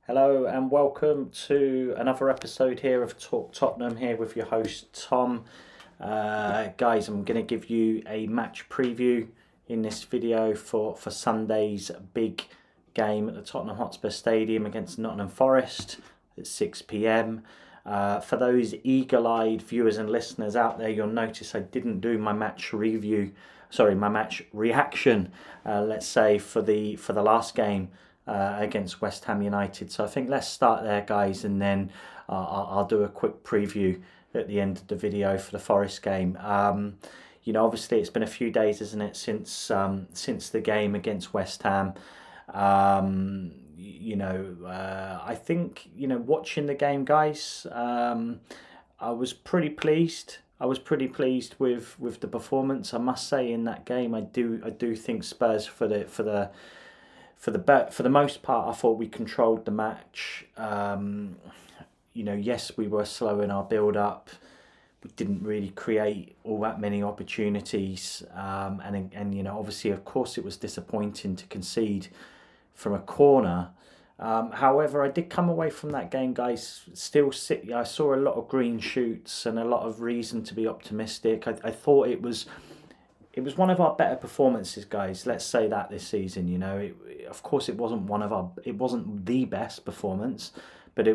Hello and welcome to another episode here of Talk Tottenham, here with your host Tom. Guys, I'm going to give you a match preview in this video for Sunday's big game at the Tottenham Hotspur Stadium against Nottingham Forest at 6 p.m. For those eagle-eyed viewers and listeners out there, you'll notice I didn't do my match reaction, let's say, for the last game against West Ham United. So I think let's start there, guys, and then I'll do a quick preview at the end of the video for the Forest game. Obviously it's been a few days, isn't it, since the game against West Ham. I think, watching the game, guys, I was pretty pleased. I was pretty pleased with the performance, I must say, in that game. I do think Spurs for the most part, I thought we controlled the match. Yes, we were slow in our build-up. We didn't really create all that many opportunities. Obviously, of course, it was disappointing to concede from a corner. However, I did come away from that game, guys, I saw a lot of green shoots and a lot of reason to be optimistic. I thought it was one of our better performances, guys. Let's say that this season. Of course, it wasn't the best performance, but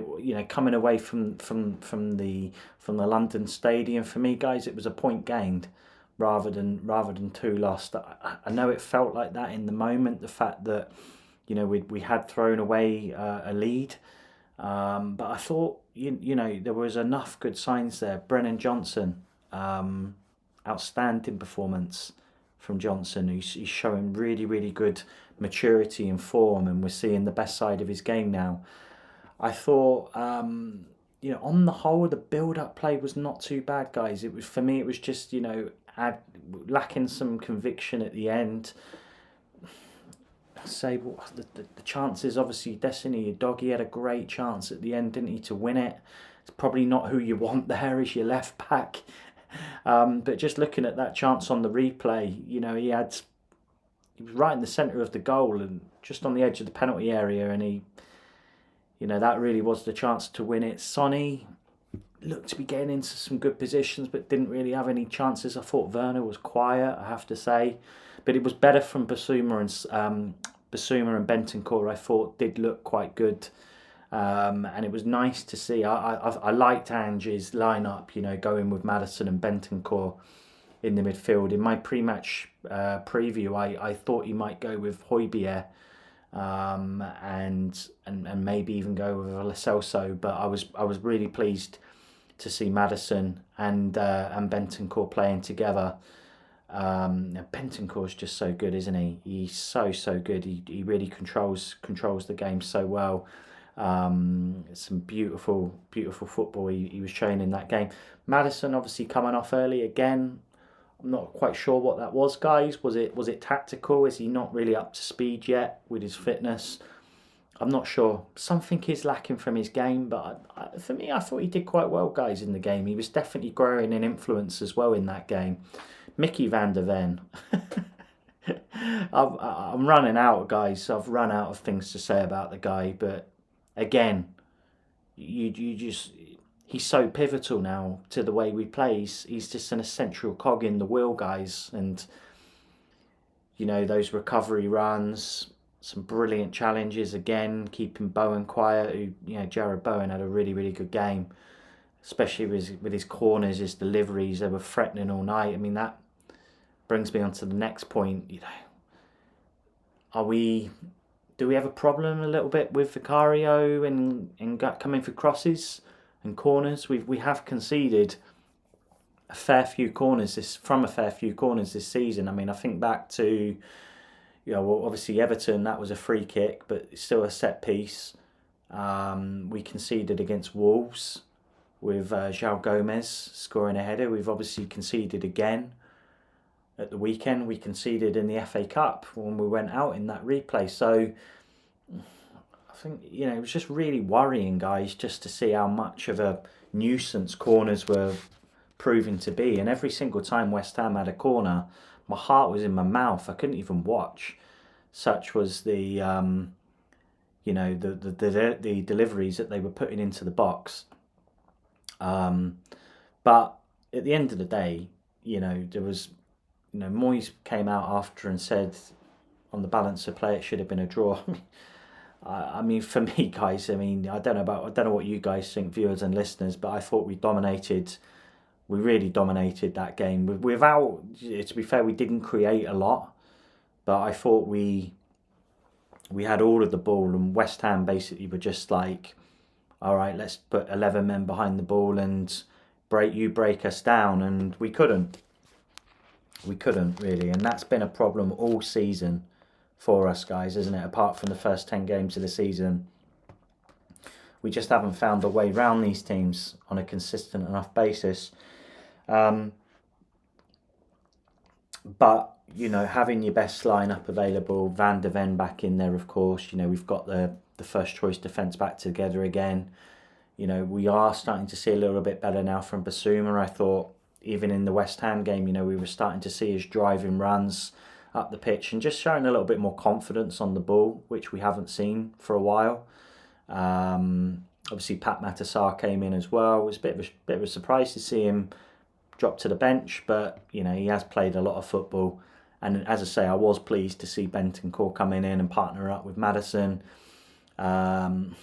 coming away from the London Stadium, for me, guys, it was a point gained rather than two lost. I know it felt like that in the moment, the fact that we had thrown away a lead, but I thought there was enough good signs there. Brennan Johnson. Outstanding performance from Johnson. He's showing really, really good maturity and form, and we're seeing the best side of his game now. I thought, on the whole, the build-up play was not too bad, guys. It was just, lacking some conviction at the end. The chances, obviously, Destiny Udogie had a great chance at the end, didn't he, to win it. It's probably not who you want there as your left back. But just looking at that chance on the replay, he was right in the centre of the goal and just on the edge of the penalty area, and that really was the chance to win it. Sonny looked to be getting into some good positions, but didn't really have any chances. I thought Werner was quiet, I have to say, but it was better from Basuma and Bentancur. I thought did look quite good. And it was nice to see. I liked Ange's lineup, going with Maddison and Bentancur in the midfield. In my pre-match preview, I thought he might go with Højbjerg and maybe even go with Lo Celso. But I was really pleased to see Maddison and Bentancur playing together. Bentancur's just so good, isn't he? He's so good. He really controls the game so well. Some beautiful football he was showing in that game. Maddison obviously coming off early again. I'm not quite sure what that was, guys. Was it tactical? Is he not really up to speed yet with his fitness? I'm not sure. Something is lacking from his game, but for me, I thought he did quite well, guys, in the game. He was definitely growing in influence as well in that game. Mickey van der Ven. I'm running out, guys. I've run out of things to say about the guy, but again, he's so pivotal now to the way we play. He's just an essential cog in the wheel, guys. And those recovery runs, some brilliant challenges again, keeping Bowen quiet. Jared Bowen had a really, really good game, especially with his corners, his deliveries. They were threatening all night. I mean, that brings me on to the next point. Do we have a problem a little bit with Vicario and coming for crosses and corners? We have conceded a fair few corners this season. I mean, I think back to obviously Everton, that was a free kick, but it's still a set piece. We conceded against Wolves with João Gomez scoring a header. We've obviously conceded again at the weekend. We conceded in the FA Cup when we went out in that replay. So I think, it was just really worrying, guys, just to see how much of a nuisance corners were proving to be. And every single time West Ham had a corner, my heart was in my mouth. I couldn't even watch. Such was the the deliveries that they were putting into the box. But at the end of the day, there was, Moyes came out after and said on the balance of play it should have been a draw. I mean, for me, guys, I mean, I don't know what you guys think, viewers and listeners, but I thought we really dominated that game. Without, to be fair, we didn't create a lot, but I thought we had all of the ball, and West Ham basically were just like, all right, let's put 11 men behind the ball and break us down, and we couldn't really, and that's been a problem all season for us, guys, isn't it? Apart from the first 10 games of the season, we just haven't found a way round these teams on a consistent enough basis. But having your best lineup available, Van de Ven back in there, of course. We've got the first choice defence back together again. We are starting to see a little bit better now from Basuma. I thought even in the West Ham game, we were starting to see his driving runs up the pitch and just showing a little bit more confidence on the ball, which we haven't seen for a while. Obviously, Pat Matasar came in as well. It was a bit of a surprise to see him drop to the bench, but he has played a lot of football. And as I say, I was pleased to see Bentancur coming in and partner up with Maddison. Obviously,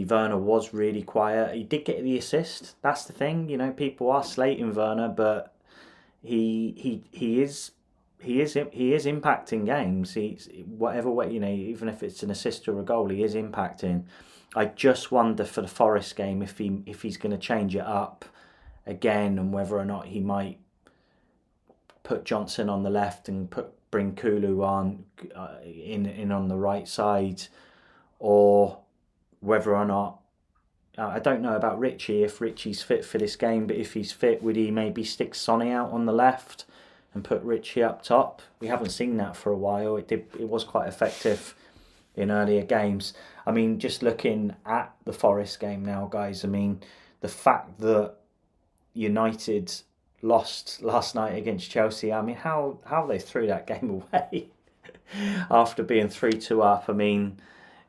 Werner was really quiet. He did get the assist. That's the thing. People are slating Werner, but he is impacting games. He's whatever way, even if it's an assist or a goal, he is impacting. I just wonder for the Forest game if he's going to change it up again, and whether or not he might put Johnson on the left and bring Kulu on in on the right side, or whether or not, I don't know about Richie, if Richie's fit for this game, but if he's fit, would he maybe stick Sonny out on the left and put Richie up top? We haven't seen that for a while. It was quite effective in earlier games. I mean, just looking at the Forest game now, guys, I mean, the fact that United lost last night against Chelsea, I mean, how they threw that game away after being 3-2 up, I mean,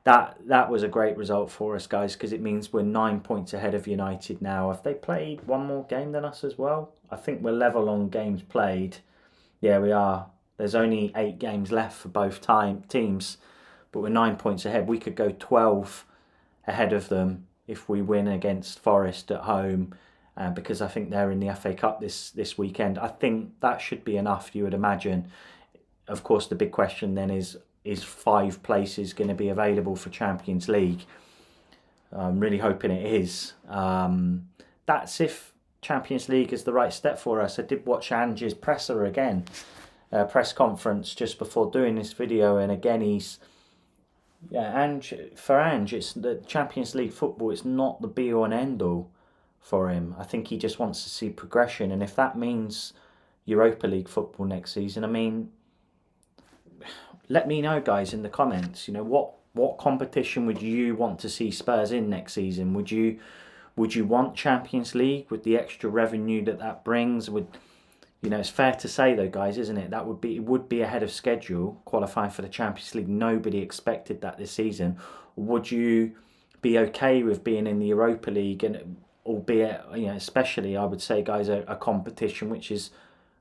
that was a great result for us, guys, because it means we're 9 points ahead of United now. Have they played one more game than us as well? I think we're level on games played. Yeah, we are. There's only 8 games left for both teams, but we're 9 points ahead. We could go 12 ahead of them if we win against Forest at home, because I think they're in the FA Cup this weekend. I think that should be enough, you would imagine. Of course, the big question then is 5 places going to be available for Champions League? I'm really hoping it is. That's if Champions League is the right step for us. I did watch Ange's press conference just before doing this video, and again Ange, it's the Champions League football. It's not the be all and end all for him. I think he just wants to see progression, and if that means Europa League football next season, I mean, let me know, guys, in the comments. What competition would you want to see Spurs in next season? Would you want Champions League with the extra revenue that brings? It's fair to say though, guys, isn't it? It would be ahead of schedule, qualifying for the Champions League. Nobody expected that this season. Would you be okay with being in the Europa League, and albeit, especially I would say, guys, a competition which is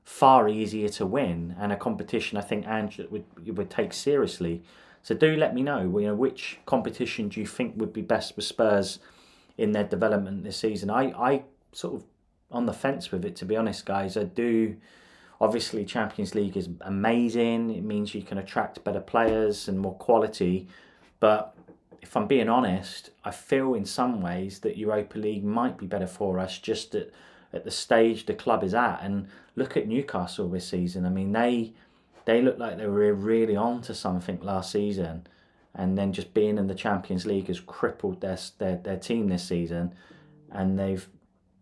far easier to win, and a competition I think Ange would take seriously. So do let me know, which competition do you think would be best for Spurs in their development this season? I sort of on the fence with it, to be honest, guys. I do. Obviously, Champions League is amazing. It means you can attract better players and more quality. But if I'm being honest, I feel in some ways that Europa League might be better for us, just at the stage the club is at. And look at Newcastle this season. I mean, they looked like they were really on to something last season, and then just being in the Champions League has crippled their team this season, and they've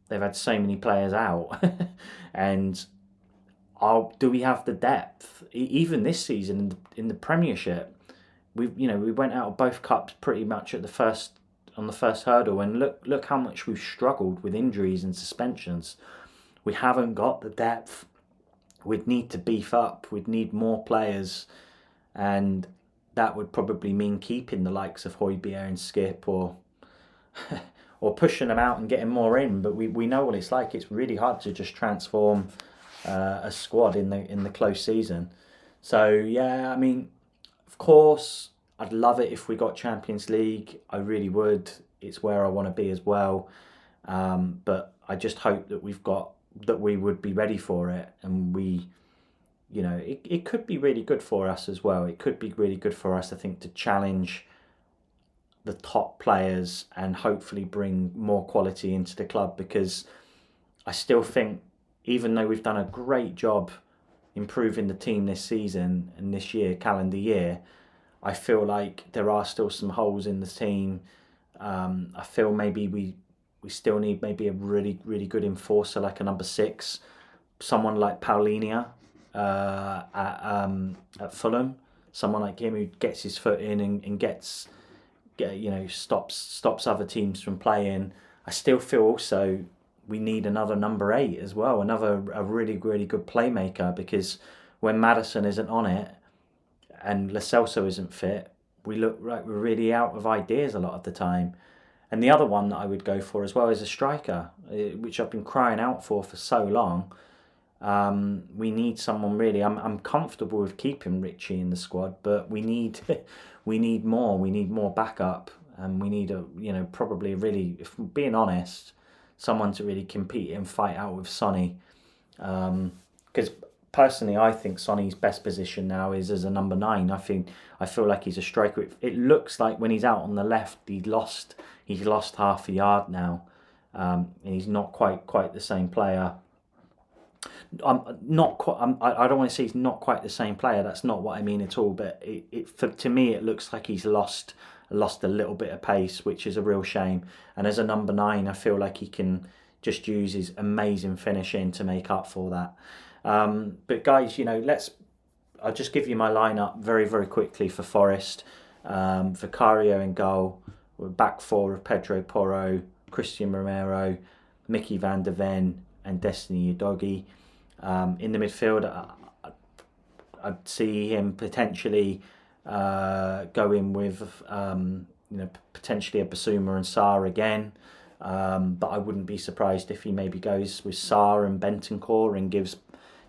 had so many players out. And do we have the depth? Even this season in the Premiership, we went out of both cups pretty much on the first hurdle, and look how much we've struggled with injuries and suspensions. We haven't got the depth. We'd need to beef up. We'd need more players, and that would probably mean keeping the likes of Højbjerg and Skip, or pushing them out and getting more in. But we know what it's like. It's really hard to just transform a squad in the close season. So yeah, I mean, of course, I'd love it if we got Champions League. I really would. It's where I want to be as well. But I just hope that we would be ready for it, and it could be really good for us as well. It could be really good for us, I think, to challenge the top players and hopefully bring more quality into the club, because I still think, even though we've done a great job improving the team this season and this year, calendar year, I feel like there are still some holes in the team. I feel maybe we still need maybe a really, really good enforcer, like a number 6, someone like Paulinho at Fulham, someone like him who gets his foot in and stops other teams from playing. I still feel also we need another number 8 as well, a really, really good playmaker, because when Maddison isn't on it and Lo Celso isn't fit, we look like we're really out of ideas a lot of the time. And the other one that I would go for as well is a striker, which I've been crying out for so long. We need someone really. I'm comfortable with keeping Richie in the squad, but we need we need more. We need more backup, and we need probably really, if I'm being honest, someone to really compete and fight out with Sonny. Because personally, I think Sonny's best position now is as a number 9. I feel like he's a striker. It looks like when he's out on the left, he's lost half a yard now, and he's not quite the same player. Not quite. I don't want to say he's not quite the same player. That's not what I mean at all. But to me, it looks like he's lost a little bit of pace, which is a real shame. And as a number 9, I feel like he can just use his amazing finishing to make up for that. But guys, I'll just give you my lineup very, very quickly for Forest. Vicario in goal. We're back 4 of Pedro Porro, Christian Romero, Mickey van der Ven, and Destiny Udogie. In the midfield, I'd see him potentially going with potentially a Basuma and Sarr again. But I wouldn't be surprised if he maybe goes with Sarr and Bentancur and gives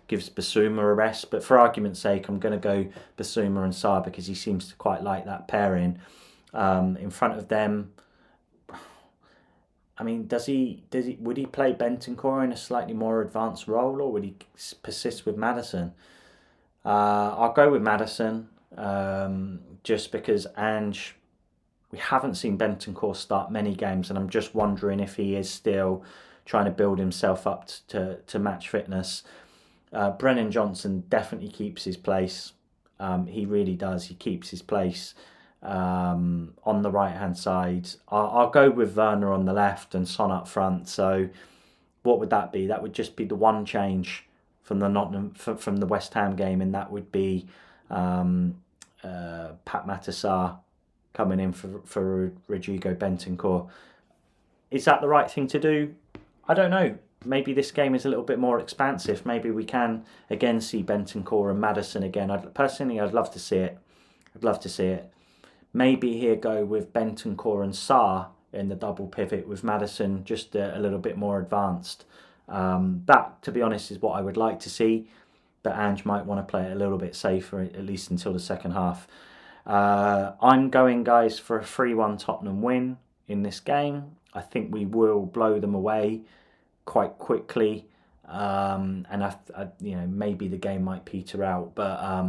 Basuma a rest. But for argument's sake, I'm going to go Basuma and Sarr because he seems to quite like that pairing. In front of them, I mean, would he play Bentancur in a slightly more advanced role, or would he persist with Maddison? I'll go with Maddison, just because we haven't seen Bentancur start many games, and I'm just wondering if he is still trying to build himself up to match fitness. Brennan Johnson definitely keeps his place. He really does. He keeps his place. On the right hand side, I'll go with Werner on the left and Son up front. So what would that be? That would just be the one change from the West Ham game, and that would be Pat Matasar coming in for Rodrigo Bentancur. Is that the right thing to do? I don't know. Maybe this game is a little bit more expansive. Maybe we can again see Bentancur and Maddison again. I'd love to see it. Maybe here go with Bentancur and Sarr in the double pivot, with Maddison just a little bit more advanced. That, to be honest, is what I would like to see. But Ange might want to play it a little bit safer, at least until the second half. I'm going, guys, for a 3-1 Tottenham win in this game. I think we will blow them away quite quickly. And maybe the game might peter out. But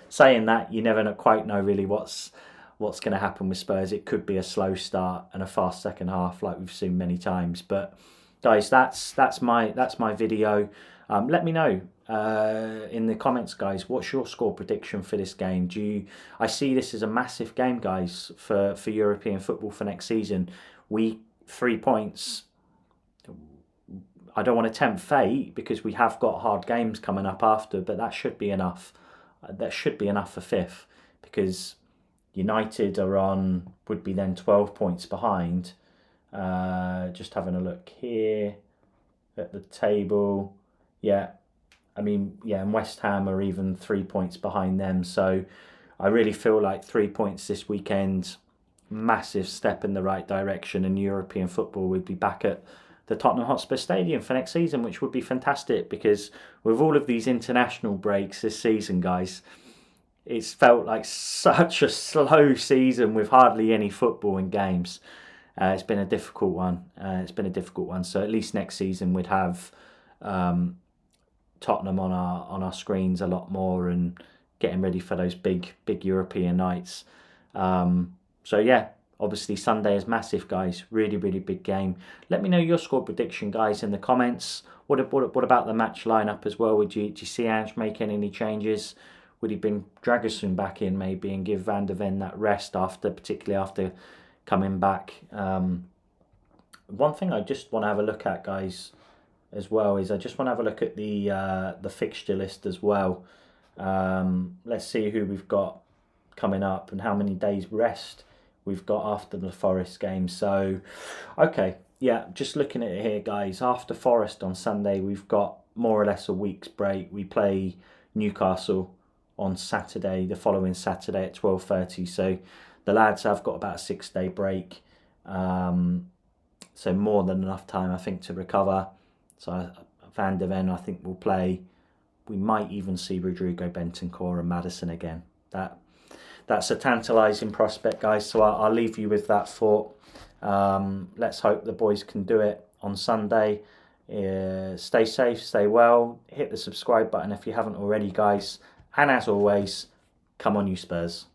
saying that, you never quite know really what's going to happen with Spurs. It could be a slow start and a fast second half, like we've seen many times. But guys, that's my video. Let me know in the comments, guys. What's your score prediction for this game? I see this as a massive game, guys, for European football for next season. 3 points. I don't want to tempt fate because we have got hard games coming up after, but that should be enough. That should be enough for 5th, because United would be then 12 points behind. Just having a look here at the table. Yeah, I mean, and West Ham are even 3 points behind them. So I really feel like 3 points this weekend, massive step in the right direction, and European football would be back at the Tottenham Hotspur Stadium for next season, which would be fantastic, because with all of these international breaks this season, guys, it's felt like such a slow season with hardly any football in games. It's been a difficult one. So at least next season we'd have Tottenham on our screens a lot more, and getting ready for those big European nights. So yeah, obviously Sunday is massive, guys. Really big game. Let me know your score prediction, guys, in the comments. What about the match lineup as well? Do you see Ange making any changes? Would he bring Dragusin back in maybe and give Van der Ven that rest particularly after coming back? One thing I just want to have a look at, guys, as well, is I just want to have a look at the fixture list as well. Let's see who we've got coming up and how many days rest we've got after the Forest game. So, okay, yeah, just looking at it here, guys. After Forest on Sunday, we've got more or less a week's break. We play Newcastle on Saturday, the following Saturday at 12:30. So the lads have got about a 6-day break. So more than enough time, I think, to recover. So Van der Ven, I think, will play. We might even see Rodrigo Bentancur and Maddison again. That's a tantalising prospect, guys. So I'll leave you with that thought. Let's hope the boys can do it on Sunday. Stay safe, stay well. Hit the subscribe button if you haven't already, guys. And as always, come on you Spurs.